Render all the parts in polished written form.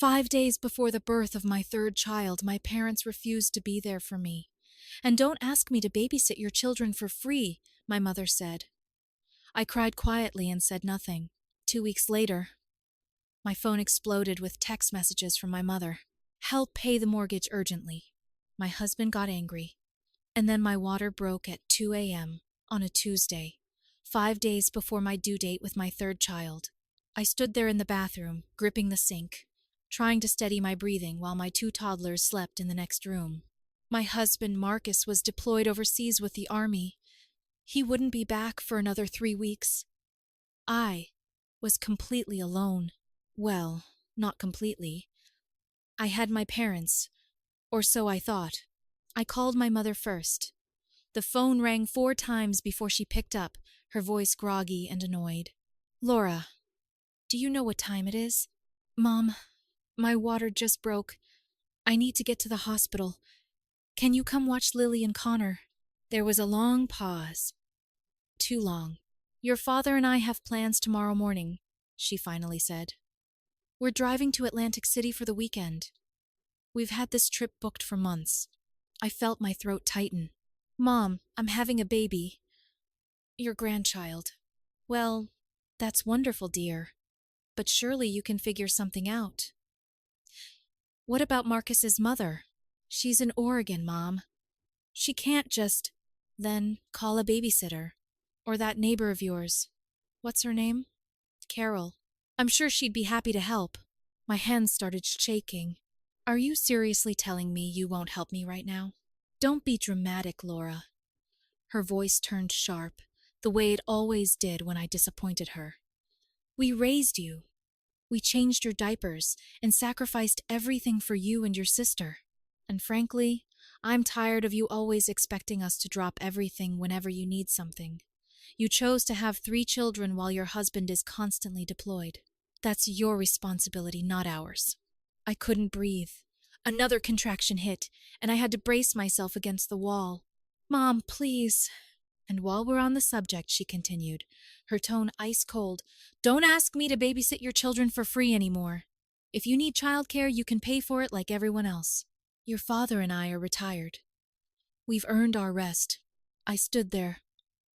5 days before the birth of my third child, my parents refused to be there for me. And don't ask me to babysit your children for free, my mother said. I cried quietly and said nothing. 2 weeks later, my phone exploded with text messages from my mother. Help pay the mortgage urgently. My husband got angry. And then my water broke at 2 a.m. on a Tuesday, 5 days before my due date with my third child. I stood there in the bathroom, gripping the sink, trying to steady my breathing while my 2 toddlers slept in the next room. My husband, Marcus, was deployed overseas with the army. He wouldn't be back for another 3 weeks. I was completely alone. Well, not completely. I had my parents, or so I thought. I called my mother first. The phone rang 4 times before she picked up, her voice groggy and annoyed. Laura, do you know what time it is? Mom, my water just broke. I need to get to the hospital. Can you come watch Lily and Connor? There was a long pause. Too long. Your father and I have plans tomorrow morning, she finally said. We're driving to Atlantic City for the weekend. We've had this trip booked for months. I felt my throat tighten. Mom, I'm having a baby. Your grandchild. Well, that's wonderful, dear. But surely you can figure something out. What about Marcus's mother? She's in Oregon, Mom. She can't just, then, call a babysitter. Or that neighbor of yours. What's her name? Carol. I'm sure she'd be happy to help. My hands started shaking. Are you seriously telling me you won't help me right now? Don't be dramatic, Laura. Her voice turned sharp, the way it always did when I disappointed her. We raised you. We changed your diapers and sacrificed everything for you and your sister. And frankly, I'm tired of you always expecting us to drop everything whenever you need something. You chose to have 3 children while your husband is constantly deployed. That's your responsibility, not ours. I couldn't breathe. Another contraction hit, and I had to brace myself against the wall. Mom, please. And while we're on the subject, she continued, her tone ice cold, don't ask me to babysit your children for free anymore. If you need childcare, you can pay for it like everyone else. Your father and I are retired. We've earned our rest. I stood there,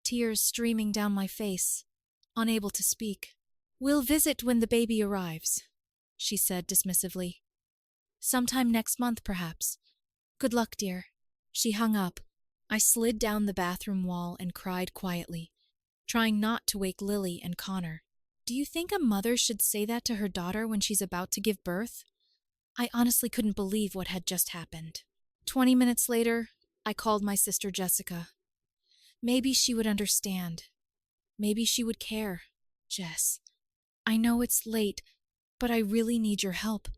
tears streaming down my face, unable to speak. We'll visit when the baby arrives, she said dismissively. Sometime next month, perhaps. Good luck, dear. She hung up. I slid down the bathroom wall and cried quietly, trying not to wake Lily and Connor. Do you think a mother should say that to her daughter when she's about to give birth? I honestly couldn't believe what had just happened. 20 minutes later, I called my sister Jessica. Maybe she would understand. Maybe she would care. Jess, I know it's late, but I really need your help.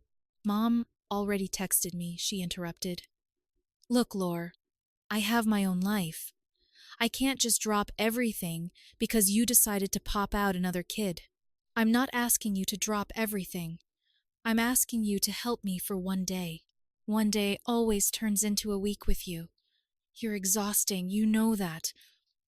Mom already texted me, she interrupted. Look, Laura, I have my own life. I can't just drop everything because you decided to pop out another kid. I'm not asking you to drop everything. I'm asking you to help me for one day. One day always turns into a week with you. You're exhausting, you know that.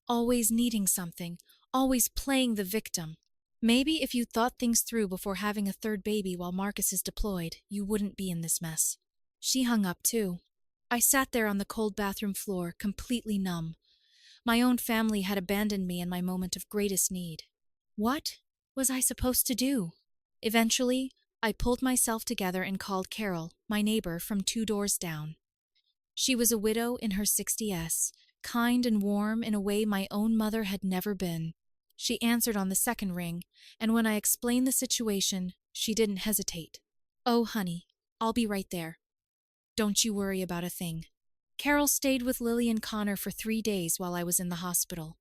Always needing something, always playing the victim. Maybe if you thought things through before having a third baby while Marcus is deployed, you wouldn't be in this mess. She hung up too. I sat there on the cold bathroom floor, completely numb. My own family had abandoned me in my moment of greatest need. What was I supposed to do? Eventually, I pulled myself together and called Carol, my neighbor from 2 doors down. She was a widow in her 60s, kind and warm in a way my own mother had never been. She answered on the second ring, and when I explained the situation, she didn't hesitate. Oh, honey, I'll be right there. Don't you worry about a thing. Carol stayed with Lily and Connor for 3 days while I was in the hospital.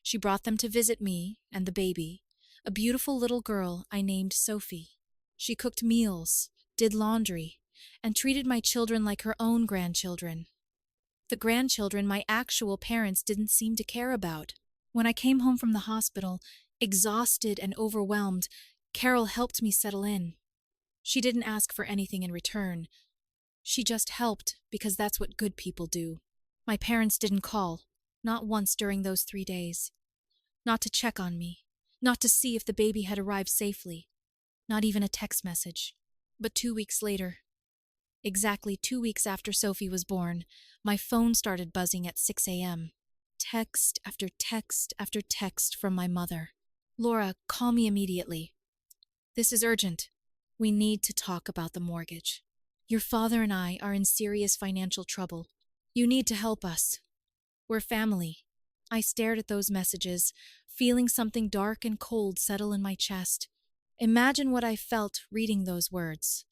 She brought them to visit me and the baby, a beautiful little girl I named Sophie. She cooked meals, did laundry, and treated my children like her own grandchildren. The grandchildren my actual parents didn't seem to care about. When I came home from the hospital, exhausted and overwhelmed, Carol helped me settle in. She didn't ask for anything in return. She just helped because that's what good people do. My parents didn't call, not once during those 3 days. Not to check on me, not to see if the baby had arrived safely, not even a text message. But 2 weeks later, exactly 2 weeks after Sophie was born, my phone started buzzing at 6 a.m. Text after text after text from my mother. Laura, call me immediately. This is urgent. We need to talk about the mortgage. Your father and I are in serious financial trouble. You need to help us. We're family. I stared at those messages, feeling something dark and cold settle in my chest. Imagine what I felt reading those words.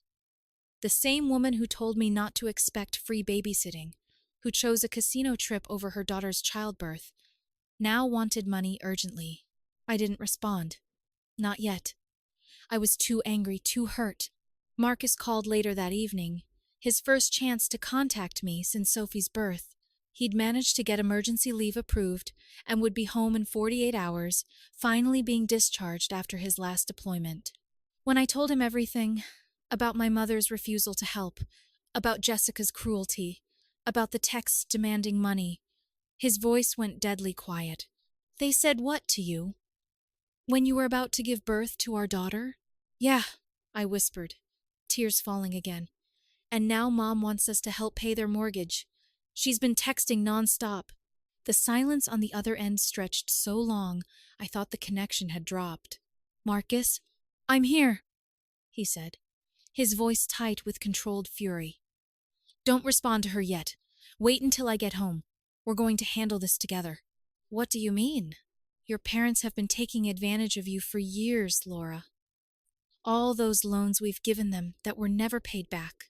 The same woman who told me not to expect free babysitting, who chose a casino trip over her daughter's childbirth, now wanted money urgently. I didn't respond. Not yet. I was too angry, too hurt. Marcus called later that evening, his first chance to contact me since Sophie's birth. He'd managed to get emergency leave approved and would be home in 48 hours, finally being discharged after his last deployment. When I told him everything, about my mother's refusal to help, about Jessica's cruelty, about the texts demanding money, his voice went deadly quiet. They said what to you? When you were about to give birth to our daughter? Yeah, I whispered, tears falling again. And now Mom wants us to help pay their mortgage. She's been texting nonstop. The silence on the other end stretched so long, I thought the connection had dropped. Marcus, I'm here, he said, his voice tight with controlled fury. Don't respond to her yet. Wait until I get home. We're going to handle this together. What do you mean? Your parents have been taking advantage of you for years, Laura. All those loans we've given them that were never paid back.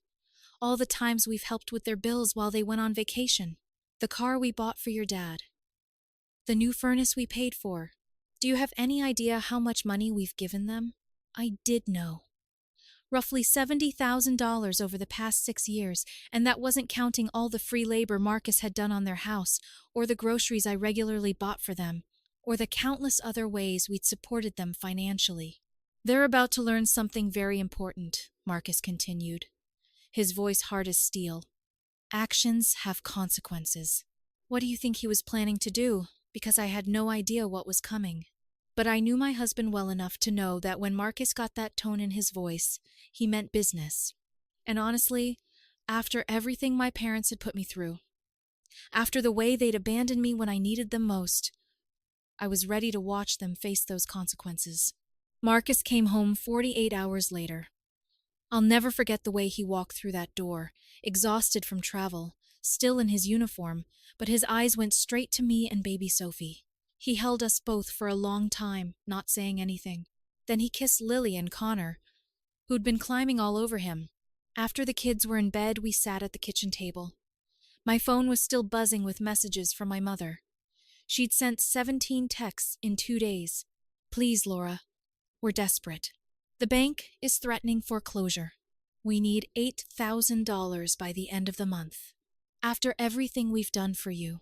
All the times we've helped with their bills while they went on vacation. The car we bought for your dad. The new furnace we paid for. Do you have any idea how much money we've given them? I did know. Roughly $70,000 over the past 6 years, and that wasn't counting all the free labor Marcus had done on their house, or the groceries I regularly bought for them, or the countless other ways we'd supported them financially. They're about to learn something very important, Marcus continued, his voice hard as steel. Actions have consequences. What do you think he was planning to do? Because I had no idea what was coming. But I knew my husband well enough to know that when Marcus got that tone in his voice, he meant business. And honestly, after everything my parents had put me through, after the way they'd abandoned me when I needed them most, I was ready to watch them face those consequences. Marcus came home 48 hours later. I'll never forget the way he walked through that door, exhausted from travel, still in his uniform, but his eyes went straight to me and baby Sophie. He held us both for a long time, not saying anything. Then he kissed Lily and Connor, who'd been climbing all over him. After the kids were in bed, we sat at the kitchen table. My phone was still buzzing with messages from my mother. She'd sent 17 texts in 2 days. Please, Laura, we're desperate. The bank is threatening foreclosure. We need $8,000 by the end of the month. After everything we've done for you.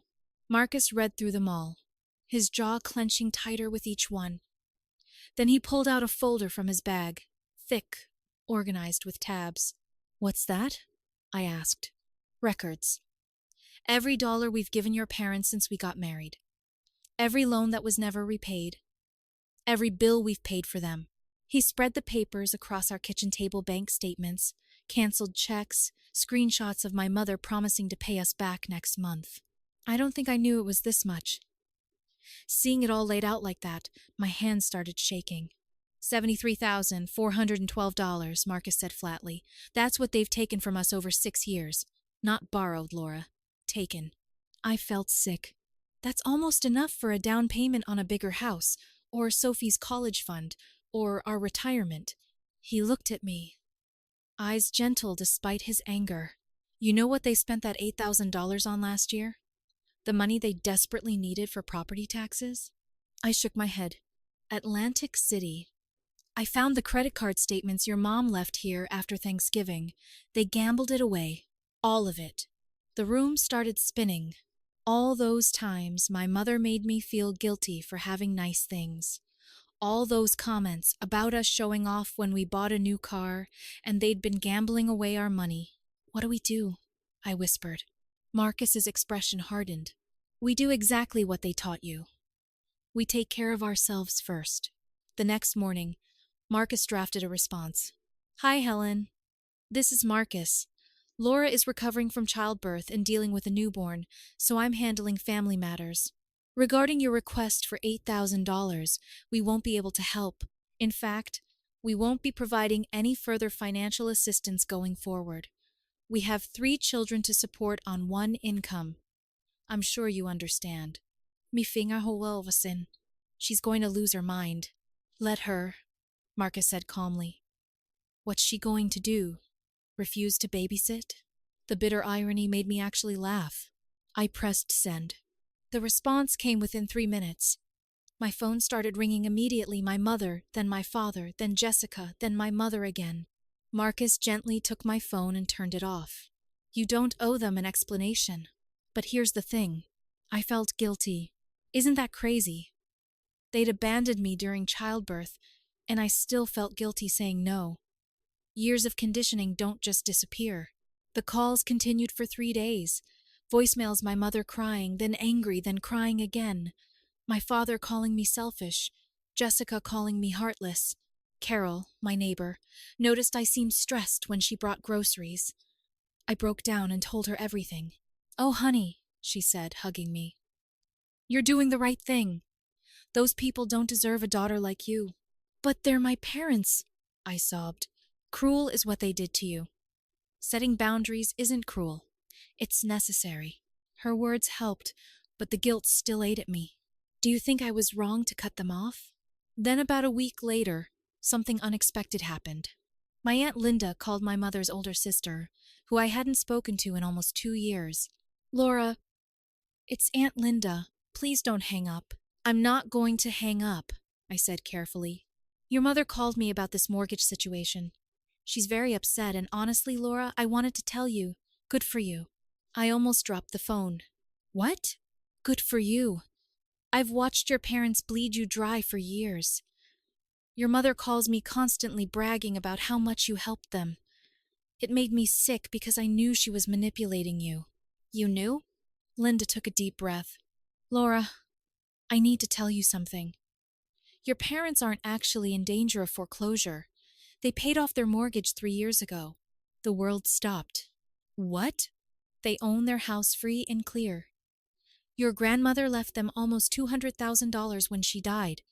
Marcus read through them all, his jaw clenching tighter with each one. Then he pulled out a folder from his bag, thick, organized with tabs. What's that? I asked. Records. Every dollar we've given your parents since we got married. Every loan that was never repaid. Every bill we've paid for them. He spread the papers across our kitchen table, bank statements, canceled checks, screenshots of my mother promising to pay us back next month. I don't think I knew it was this much. Seeing it all laid out like that, my hands started shaking. $73,412, Marcus said flatly. That's what they've taken from us over 6 years. Not borrowed, Laura. Taken. I felt sick. That's almost enough for a down payment on a bigger house, or Sophie's college fund, or our retirement. He looked at me, eyes gentle despite his anger. You know what they spent that $8,000 on last year? The money they desperately needed for property taxes? I shook my head. Atlantic City. I found the credit card statements your mom left here after Thanksgiving. They gambled it away. All of it. The room started spinning. All those times my mother made me feel guilty for having nice things. All those comments about us showing off when we bought a new car, and they'd been gambling away our money. What do we do? I whispered. Marcus's expression hardened. We do exactly what they taught you. We take care of ourselves first. The next morning, Marcus drafted a response. Hi, Helen. This is Marcus. Laura is recovering from childbirth and dealing with a newborn, so I'm handling family matters. Regarding your request for $8,000, we won't be able to help. In fact, we won't be providing any further financial assistance going forward. We have 3 children to support on 1 income. I'm sure you understand. Mi finger huwelvasin. She's going to lose her mind. Let her, Marcus said calmly. What's she going to do? Refuse to babysit? The bitter irony made me actually laugh. I pressed send. The response came within 3 minutes. My phone started ringing immediately. My mother, then my father, then Jessica, then my mother again. Marcus gently took my phone and turned it off. You don't owe them an explanation. But here's the thing. I felt guilty. Isn't that crazy? They'd abandoned me during childbirth, and I still felt guilty saying no. Years of conditioning don't just disappear. The calls continued for 3 days. Voicemails, my mother crying, then angry, then crying again. My father calling me selfish. Jessica calling me heartless. Carol, my neighbor, noticed I seemed stressed when she brought groceries. I broke down and told her everything. Oh, honey, she said, hugging me. You're doing the right thing. Those people don't deserve a daughter like you. But they're my parents, I sobbed. Cruel is what they did to you. Setting boundaries isn't cruel. It's necessary. Her words helped, but the guilt still ate at me. Do you think I was wrong to cut them off? Then about a week later, something unexpected happened. My Aunt Linda called my mother's older sister, who I hadn't spoken to in almost 2 years. Laura, it's Aunt Linda. Please don't hang up. I'm not going to hang up, I said carefully. Your mother called me about this mortgage situation. She's very upset, and honestly, Laura, I wanted to tell you. Good for you. I almost dropped the phone. What? Good for you. I've watched your parents bleed you dry for years. Your mother calls me constantly bragging about how much you helped them. It made me sick because I knew she was manipulating you. You knew? Linda took a deep breath. Laura, I need to tell you something. Your parents aren't actually in danger of foreclosure. They paid off their mortgage 3 years ago. The world stopped. What? They own their house free and clear. Your grandmother left them almost $200,000 when she died.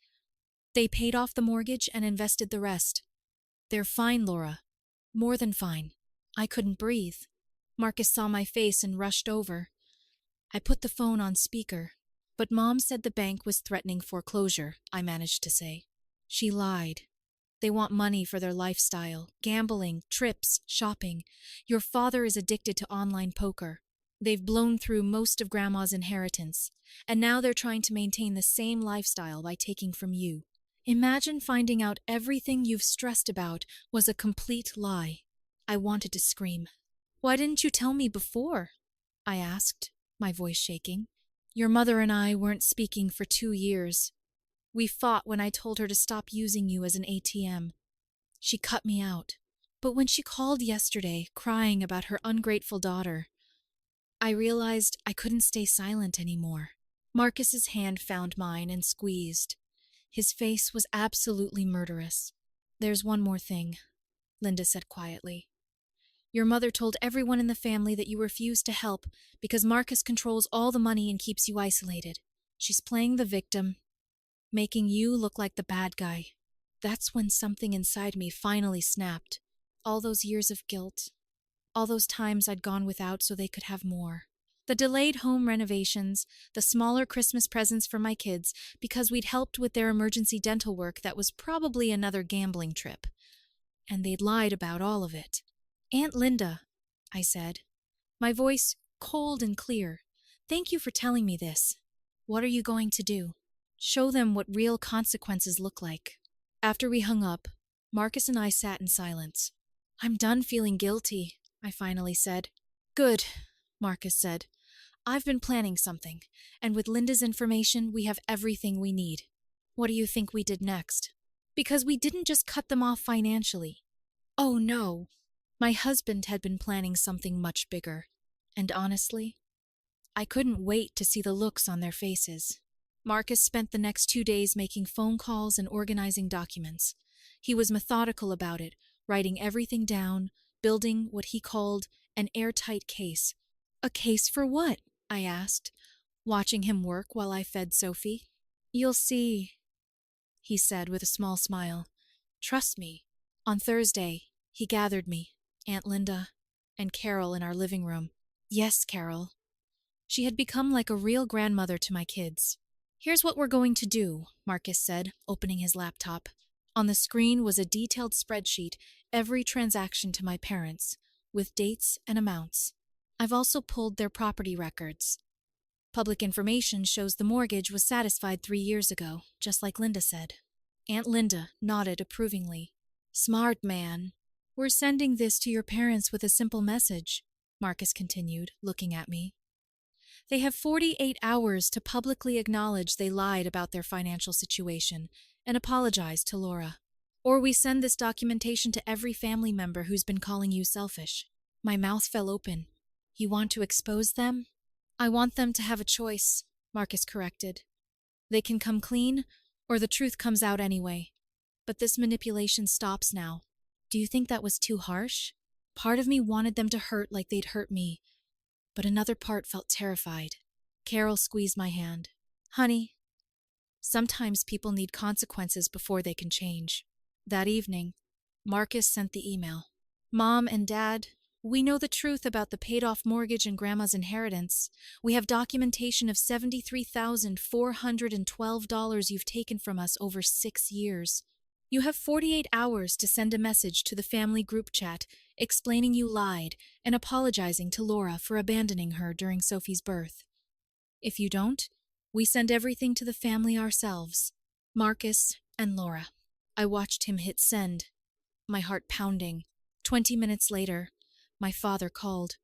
They paid off the mortgage and invested the rest. They're fine, Laura. More than fine. I couldn't breathe. Marcus saw my face and rushed over. I put the phone on speaker. But Mom said the bank was threatening foreclosure, I managed to say. She lied. They want money for their lifestyle, gambling, trips, shopping. Your father is addicted to online poker. They've blown through most of Grandma's inheritance, and now they're trying to maintain the same lifestyle by taking from you. Imagine finding out everything you've stressed about was a complete lie. I wanted to scream. Why didn't you tell me before? I asked, my voice shaking. Your mother and I weren't speaking for 2 years. We fought when I told her to stop using you as an ATM. She cut me out. But when she called yesterday, crying about her ungrateful daughter, I realized I couldn't stay silent anymore. Marcus's hand found mine and squeezed. His face was absolutely murderous. There's one more thing, Linda said quietly. Your mother told everyone in the family that you refused to help because Marcus controls all the money and keeps you isolated. She's playing the victim, making you look like the bad guy. That's when something inside me finally snapped. All those years of guilt. All those times I'd gone without so they could have more. The delayed home renovations, the smaller Christmas presents for my kids because we'd helped with their emergency dental work that was probably another gambling trip. And they'd lied about all of it. Aunt Linda, I said, my voice cold and clear. Thank you for telling me this. What are you going to do? Show them what real consequences look like. After we hung up, Marcus and I sat in silence. I'm done feeling guilty, I finally said. Good, Marcus said. I've been planning something, and with Linda's information, we have everything we need. What do you think we did next? Because we didn't just cut them off financially. Oh no. My husband had been planning something much bigger, and honestly, I couldn't wait to see the looks on their faces. Marcus spent the next 2 days making phone calls and organizing documents. He was methodical about it, writing everything down, building what he called an airtight case. A case for what? I asked, watching him work while I fed Sophie. You'll see, he said with a small smile. Trust me. On Thursday, he gathered me, Aunt Linda, and Carol in our living room. Yes, Carol. She had become like a real grandmother to my kids. Here's what we're going to do, Marcus said, opening his laptop. On the screen was a detailed spreadsheet, every transaction to my parents, with dates and amounts. I've also pulled their property records. Public information shows the mortgage was satisfied 3 years ago, just like Linda said. Aunt Linda nodded approvingly. Smart man. We're sending this to your parents with a simple message, Marcus continued, looking at me. They have 48 hours to publicly acknowledge they lied about their financial situation and apologize to Laura. Or we send this documentation to every family member who's been calling you selfish. My mouth fell open. You want to expose them? I want them to have a choice, Marcus corrected. They can come clean, or the truth comes out anyway. But this manipulation stops now. Do you think that was too harsh? Part of me wanted them to hurt like they'd hurt me, but another part felt terrified. Carol squeezed my hand. Honey, sometimes people need consequences before they can change. That evening, Marcus sent the email. Mom and Dad, we know the truth about the paid-off mortgage and Grandma's inheritance. We have documentation of $73,412 you've taken from us over 6 years. You have 48 hours to send a message to the family group chat explaining you lied and apologizing to Laura for abandoning her during Sophie's birth. If you don't, we send everything to the family ourselves, Marcus and Laura. I watched him hit send, my heart pounding. 20 minutes later, my father called.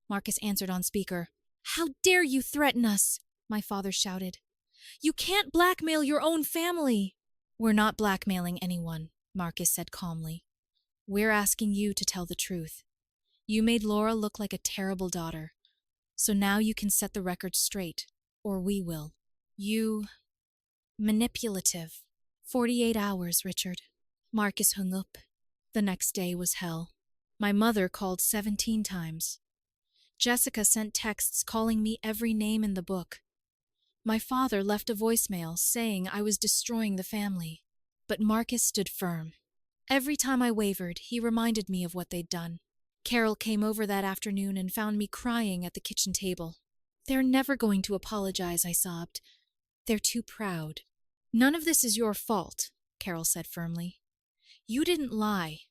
Marcus answered on speaker. How dare you threaten us? My father shouted. You can't blackmail your own family. We're not blackmailing anyone, Marcus said calmly. We're asking you to tell the truth. You made Laura look like a terrible daughter. So now you can set the record straight, or we will. You... manipulative. 48 hours, Richard. Marcus hung up. The next day was hell. My mother called 17 times. Jessica sent texts calling me every name in the book. My father left a voicemail saying I was destroying the family. But Marcus stood firm. Every time I wavered, he reminded me of what they'd done. Carol came over that afternoon and found me crying at the kitchen table. They're never going to apologize, I sobbed. They're too proud. None of this is your fault, Carol said firmly. You didn't lie.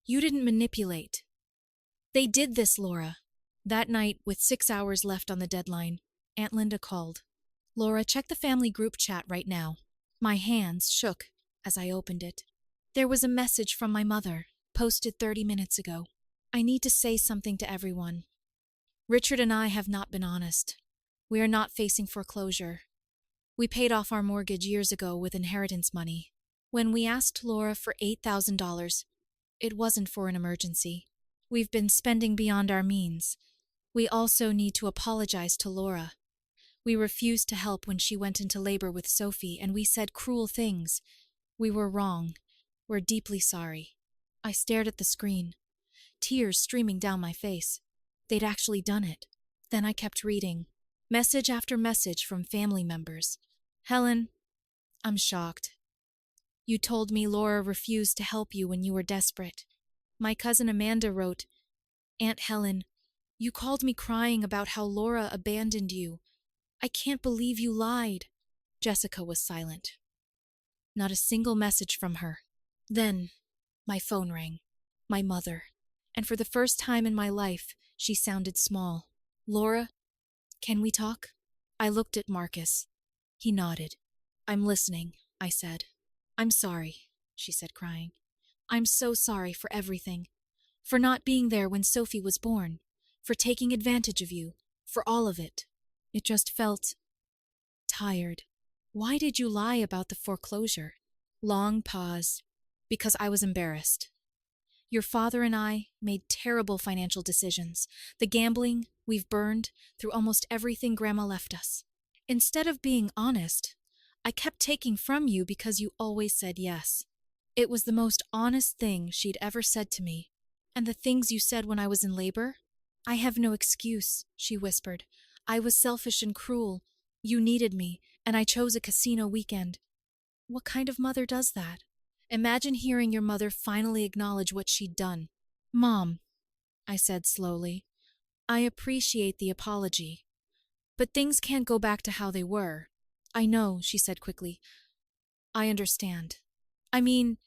You didn't manipulate. They did this, Laura. That night, with 6 hours left on the deadline, Aunt Linda called. Laura, check the family group chat right now. My hands shook as I opened it. There was a message from my mother, posted 30 minutes ago. I need to say something to everyone. Richard and I have not been honest. We are not facing foreclosure. We paid off our mortgage years ago with inheritance money. When we asked Laura for $8,000, it wasn't for an emergency. We've been spending beyond our means. We also need to apologize to Laura. We refused to help when she went into labor with Sophie, and we said cruel things. We were wrong. We're deeply sorry. I stared at the screen, tears streaming down my face. They'd actually done it. Then I kept reading, message after message from family members. Helen, I'm shocked. You told me Laura refused to help you when you were desperate. My cousin Amanda wrote, Aunt Helen, you called me crying about how Laura abandoned you. I can't believe you lied. Jessica was silent. Not a single message from her. Then, my phone rang. My mother. And for the first time in my life, she sounded small. Laura, can we talk? I looked at Marcus. He nodded. I'm listening, I said. I'm sorry, she said, crying. I'm so sorry for everything. For not being there when Sophie was born. For taking advantage of you. For all of it. It just felt tired. Why did you lie about the foreclosure? Long pause. Because I was embarrassed. Your father and I made terrible financial decisions. The gambling we've burned through almost everything Grandma left us. Instead of being honest, I kept taking from you because you always said yes. It was the most honest thing she'd ever said to me, And the things you said when I was in labor? I have no excuse, she whispered. I was selfish and cruel. You needed me, and I chose a casino weekend. What kind of mother does that? Imagine hearing your mother finally acknowledge what she'd done. Mom, I said slowly, I appreciate the apology. But things can't go back to how they were. I know, she said quickly. I understand. I mean,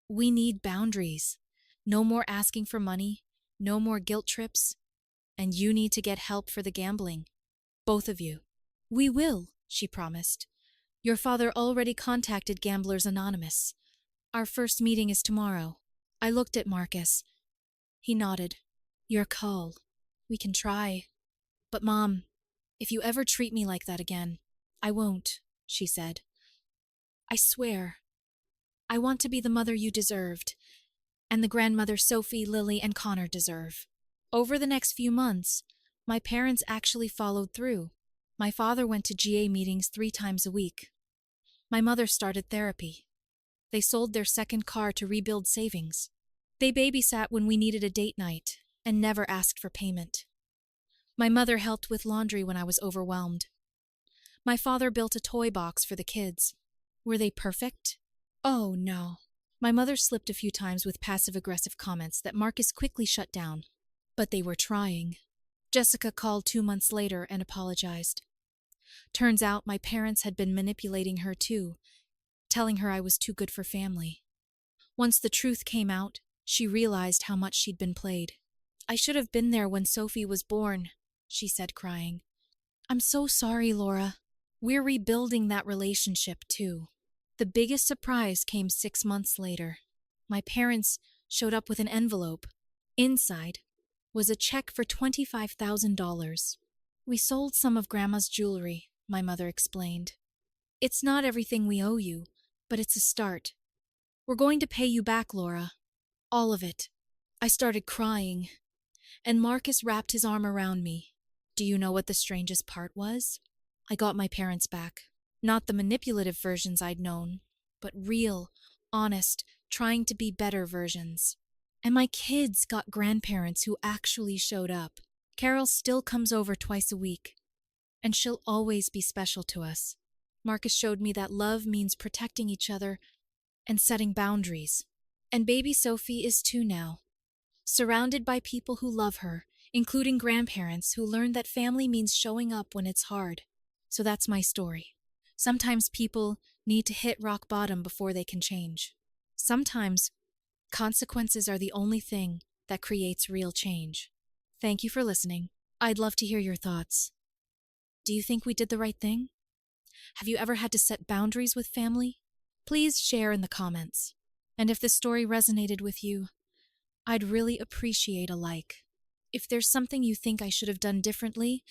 we need boundaries. No more asking for money, no more guilt trips, and you need to get help for the gambling. Both of you. We will, she promised. Your father already contacted Gamblers Anonymous. Our first meeting is tomorrow. I looked at Marcus. He nodded. Your call. We can try. But Mom, if you ever treat me like that again, I won't, she said. I swear. I want to be the mother you deserved, and the grandmother Sophie, Lily, and Connor deserve. Over the next few months, my parents actually followed through. My father went to GA meetings 3 times a week. My mother started therapy. They sold their second car to rebuild savings. They babysat when we needed a date night and never asked for payment. My mother helped with laundry when I was overwhelmed. My father built a toy box for the kids. Were they perfect? Oh, no. My mother slipped a few times with passive-aggressive comments that Marcus quickly shut down. But they were trying. Jessica called 2 months later and apologized. Turns out my parents had been manipulating her too, telling her I was too good for family. Once the truth came out, she realized how much she'd been played. I should have been there when Sophie was born, she said, crying. I'm so sorry, Laura. We're rebuilding that relationship too. The biggest surprise came 6 months later. My parents showed up with an envelope. Inside was a check for $25,000. We sold some of Grandma's jewelry, my mother explained. It's not everything we owe you, but it's a start. We're going to pay you back, Laura. All of it. I started crying, and Marcus wrapped his arm around me. Do you know what the strangest part was? I got my parents back. Not the manipulative versions I'd known, but real, honest, trying to be better versions. And my kids got grandparents who actually showed up. Carol still comes over twice a week, and she'll always be special to us. Marcus showed me that love means protecting each other and setting boundaries. And baby Sophie is too now, surrounded by people who love her, including grandparents who learned that family means showing up when it's hard. So that's my story. Sometimes people need to hit rock bottom before they can change. Sometimes consequences are the only thing that creates real change. Thank you for listening. I'd love to hear your thoughts. Do you think we did the right thing? Have you ever had to set boundaries with family? Please share in the comments. And if this story resonated with you, I'd really appreciate a like. If there's something you think I should have done differently,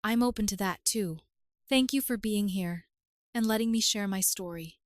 I'm open to that too. Thank you for being here and letting me share my story.